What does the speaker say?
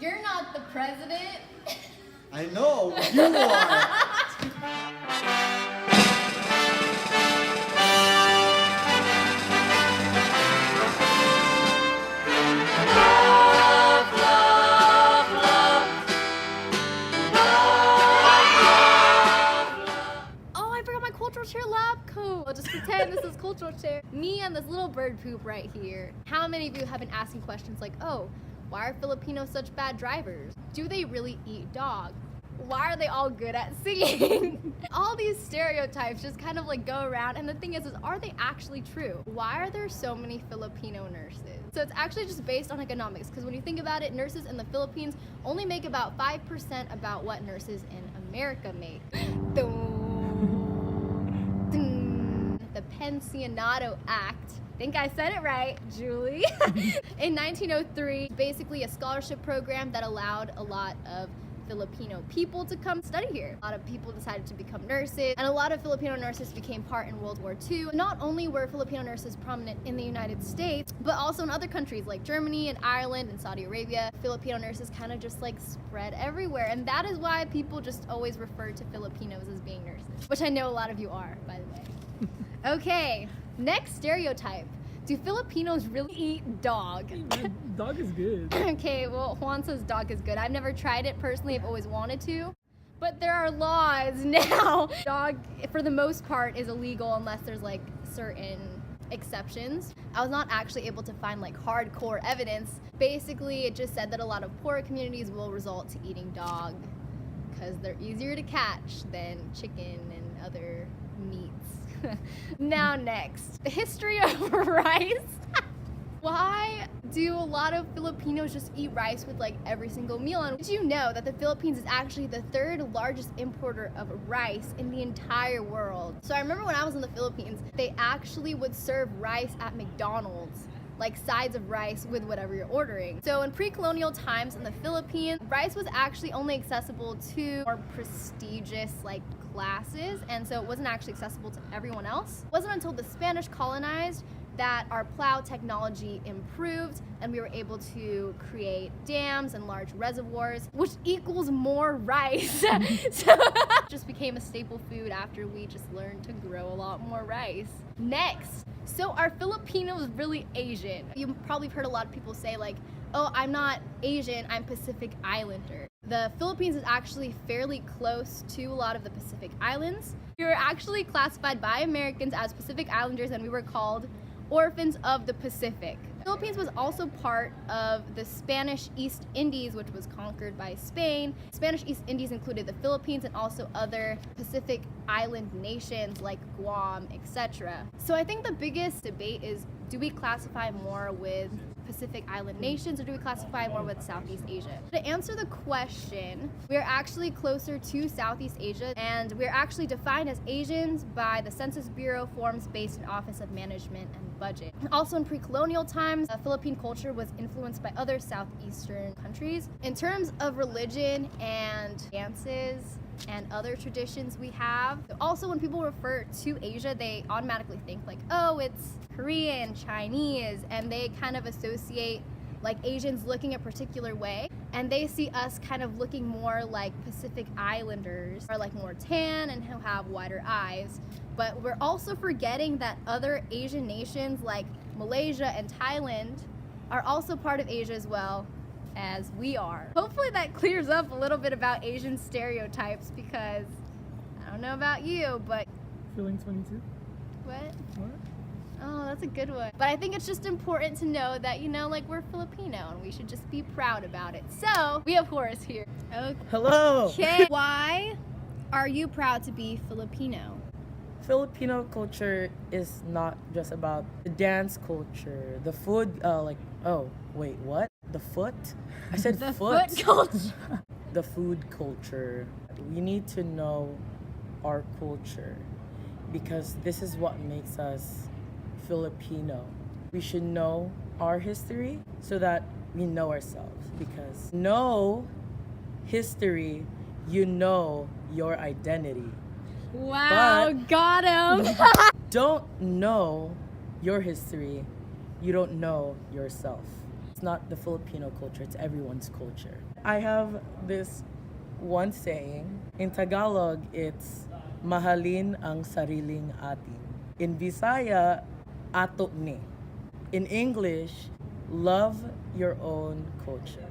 You're not the president. I know, you are. Oh, I forgot my cultural chair lab coat. I'll just pretend this is cultural chair. Me and this little bird poop right here. How many of you have been asking questions like, oh, why are Filipinos such bad drivers? Do they really eat dog? Why are they all good at singing? All these stereotypes just kind of like go around, and the thing is are they actually true? Why are there so many Filipino nurses? So it's actually just based on economics, because when you think about it, nurses in the Philippines only make about 5% about what nurses in America make. The Pensionado Act, I think I said it right, Julie, in 1903, basically a scholarship program that allowed a lot of Filipino people to come study here. A lot of people decided to become nurses, and a lot of Filipino nurses became part in World War II. Not only were Filipino nurses prominent in the United States, but also in other countries like Germany and Ireland and Saudi Arabia. Filipino nurses kind of just like spread everywhere, and that is why people just always refer to Filipinos as being nurses, which I know a lot of you are, by the way. Okay, next stereotype. Do Filipinos really eat dog? Dog is good. Okay, well, Juan says dog is good. I've never tried it personally. I've always wanted to. But there are laws now. Dog, for the most part, is illegal unless there's like certain exceptions. I was not actually able to find like hardcore evidence. Basically, it just said that a lot of poorer communities will resort to eating dog because they're easier to catch than chicken and other meats. Now next, the history of rice. Why do a lot of Filipinos just eat rice with like every single meal? And did you know that the Philippines is actually the third largest importer of rice in the entire world? So I remember when I was in the Philippines, they actually would serve rice at McDonald's, like sides of rice with whatever you're ordering. So in pre-colonial times in the Philippines, rice was actually only accessible to more prestigious like classes, and so it wasn't actually accessible to everyone else. It wasn't until the Spanish colonized that our plow technology improved and we were able to create dams and large reservoirs, which equals more rice. So it just became a staple food after we just learned to grow a lot more rice. Next, so are Filipinos really Asian? You probably heard a lot of people say like, oh, I'm not Asian, I'm Pacific Islander. The Philippines is actually fairly close to a lot of the Pacific Islands. We were actually classified by Americans as Pacific Islanders, and we were called orphans of the Pacific. The Philippines was also part of the Spanish East Indies, which was conquered by Spain. Spanish East Indies included the Philippines and also other Pacific Island nations like Guam, etc. So I think the biggest debate is, do we classify more with Pacific Island nations, or do we classify more with Southeast Asia? To answer the question, we're actually closer to Southeast Asia, and we're actually defined as Asians by the Census Bureau forms-based in Office of Management and Budget. Also in pre-colonial times, Philippine culture was influenced by other Southeastern countries. In terms of religion and dances and other traditions we have. Also, when people refer to Asia, they automatically think like, oh, it's Korean, Chinese, and they kind of associate like Asians looking a particular way, and they see us kind of looking more like Pacific Islanders, are like more tan and who have wider eyes. But we're also forgetting that other Asian nations like Malaysia and Thailand are also part of Asia as well as we are. Hopefully that clears up a little bit about Asian stereotypes, because I don't know about you, but Feeling 22? what? What? Oh, that's a good one. But I think it's just important to know that, you know, like we're Filipino and we should just be proud about it. So we have Horace here. Okay. Hello! Okay. Why are you proud to be Filipino? Filipino culture is not just about the dance culture, the food, oh, wait, what? The foot? I said The foot. foot culture. The food culture. We need to know our culture because this is what makes us Filipino. We should know our history so that we know ourselves, because know history, you know your identity. Wow, But- got him. Don't know your history, you don't know yourself. It's not the Filipino culture, it's everyone's culture. I have this one saying. In Tagalog, it's mahalin ang sariling atin. In Visaya, ato ni. In English, love your own culture.